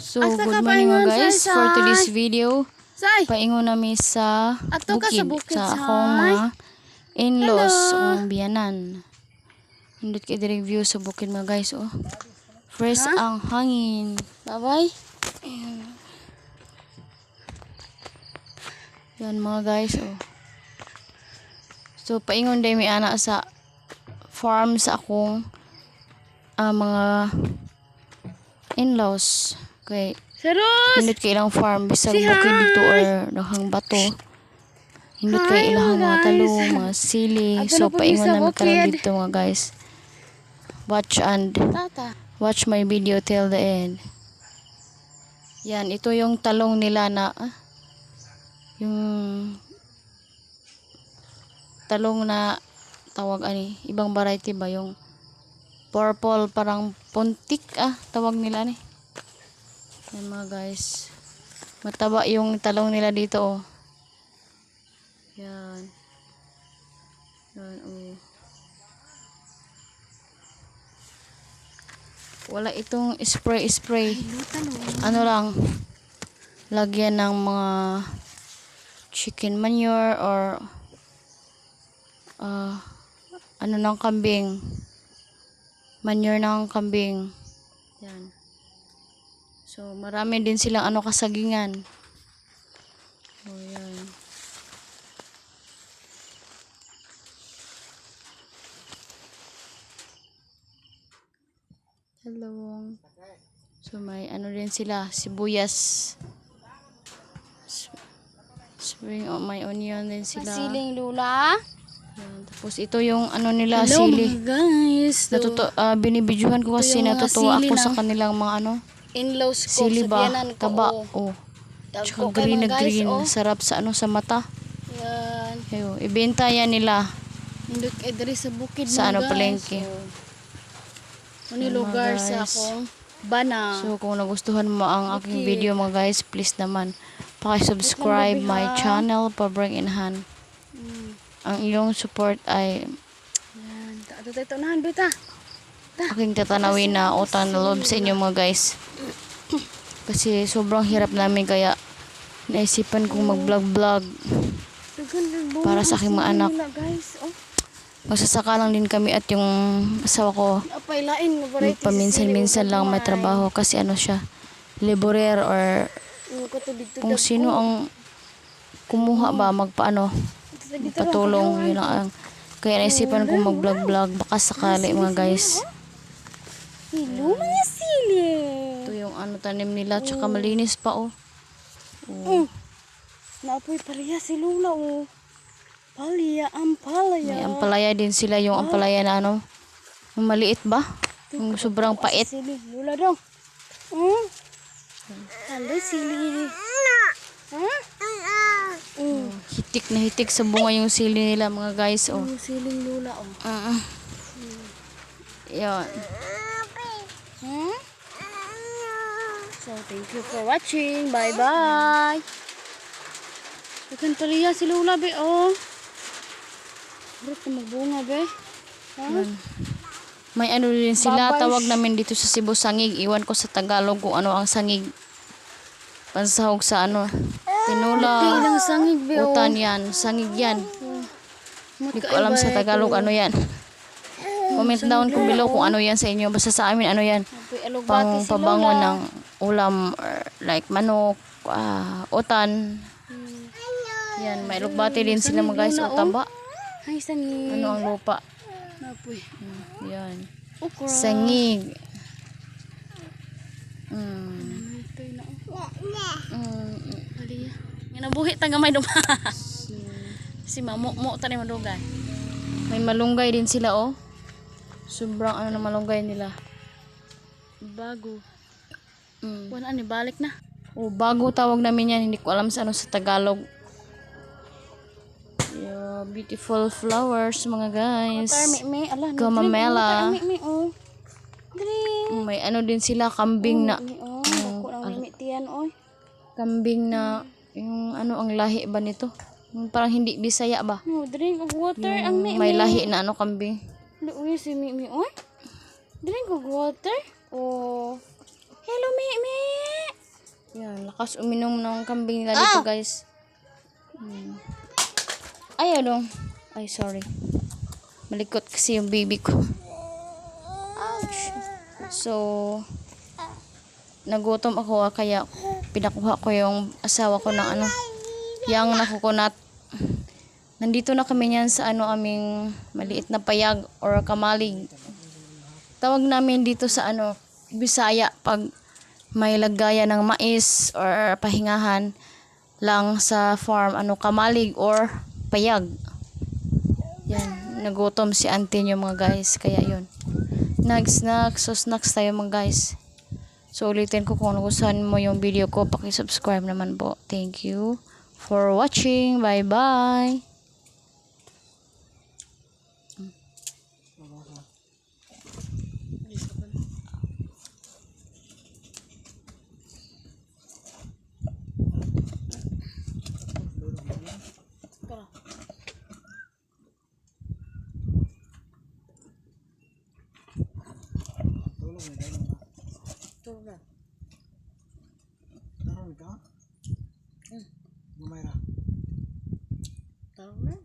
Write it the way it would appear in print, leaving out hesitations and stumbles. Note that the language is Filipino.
So, good morning mga guys. For today's video, paingon nami sa bukid sa akong mga in-laws o biyanan. Hindot kayo direct view sa bukid mga guys. Oh. Fresh ang hangin. Bye-bye. Yan mga guys. Oh. So, paingon day may anak sa farm sa akong mga in-laws. Kay hindot kay ilang farm bisag bukid dito or daghang bato. Hindot kay ilang mga talong, mga sili. So paingon namin karon dito mga guys. Watch my video till the end. Yan, ito yung talong nila na yung talong na tawag ani, ibang variety ba yung purple parang puntik tawag nila ni. Yan mga guys. Mataba yung talong nila dito oh. Yan. Yan oh. Wala itong spray. Ano lang. Lagyan ng mga chicken manure or ano ng kambing. Manure ng kambing. Yan. So, marami din silang kasagingan. Oh, yan. Hello. So, may din sila, sibuyas. Spring may onion din sila. Siling lula. Yan. Tapos, ito yung nila, sili. Guys. Binibidyohan ko kasi natutuwa ako sa kanilang mga in-laws ko, sili ba, taba, Tsaka green na green, sarap sa sa mata. Yan. Ayo, ibenta yan nila. Hindot kay diri sa bukid sa palengke. Ano lugar sa akong bana. So, kung nagustuhan mo ang aking video mga guys, please naman, paki-subscribe my channel, pa-bring in hand. Ang iyong support ay yan. Ito nahan, bita. Aking tatanawin na utang na loob sa inyo mga guys. Kasi sobrang hirap namin kaya naisipan kong mag-vlog para sa aking mga anak. Magsasaka lang din kami at yung asawa ko paminsan-minsan lang may trabaho kasi siya, laborer or kung sino ang kumuha ba patulong, yun lang kaya naisipan kong mag-vlog baka sakali mga guys. Hello mga sili. Ito yung tanim nila tsaka malinis pa Naapoy palaya si Lula Ampalaya. May ampalaya din sila, yung ampalaya na yung maliit ba? Yung sobrang pait. Lula daw. Hello sili. Hitik na hitik sa bunga yung sili nila mga guys. Siling Lula Yan. So, thank you for watching. Bye-bye. Bukan palaya si Lula, be, Ba't na magbunga, be? May din sila, tawag namin dito sa Cebu, sangig. Iwan ko sa Tagalog kung ano ang sangig. Pansahog sa tinola. Ilang sangig, be, Utan yan, sangig yan. Hindi ko alam sa Tagalog yan. Comment down kung below kung ano yan sa inyo. Basta sa amin yan. Pang pabangon ng ulam or like manok, utan. Yan, may lugbati din sila mga guys. Taba. Ay, sangig. Ano ang lupa? Napoy. Yan. Sangig. Yan ang buhi taga may duma. Si mamukmuk tani madugay. May malunggay din sila Sobrang na malunggay nila. Bago. Wala ni balik na. Bago tawag namin yan. Hindi ko alam sa Tagalog. Yeah, beautiful flowers mga guys. Gamamela. May din sila, kambing na. Kambing na yung ang lahi ba nito? Parang hindi Bisaya ba? Drink of water ang may lahi na kambing. Uy, si Mimi, drink of water. Hello, Mimi. Lakas uminom ng kambing nila dito, guys. Ayaw dong. Ay, sorry. Malikot kasi yung baby ko. Ouch. So, nagutom ako kaya pinakuha ko yung asawa ko ng yang na coconut. Nandito na kami niyan sa aming maliit na payag or kamalig. Tawag namin dito sa Bisaya pag may lagayan ng mais or pahingahan lang sa farm, kamalig or payag. Yan, nagutom si auntie niyo mga guys, kaya yun. Snacks tayo mga guys. So ulitin ko kung nagustuhan mo yung video ko, paki-subscribe naman po. Thank you for watching. Bye bye. Naroon ka? Gumayra. Tawag na.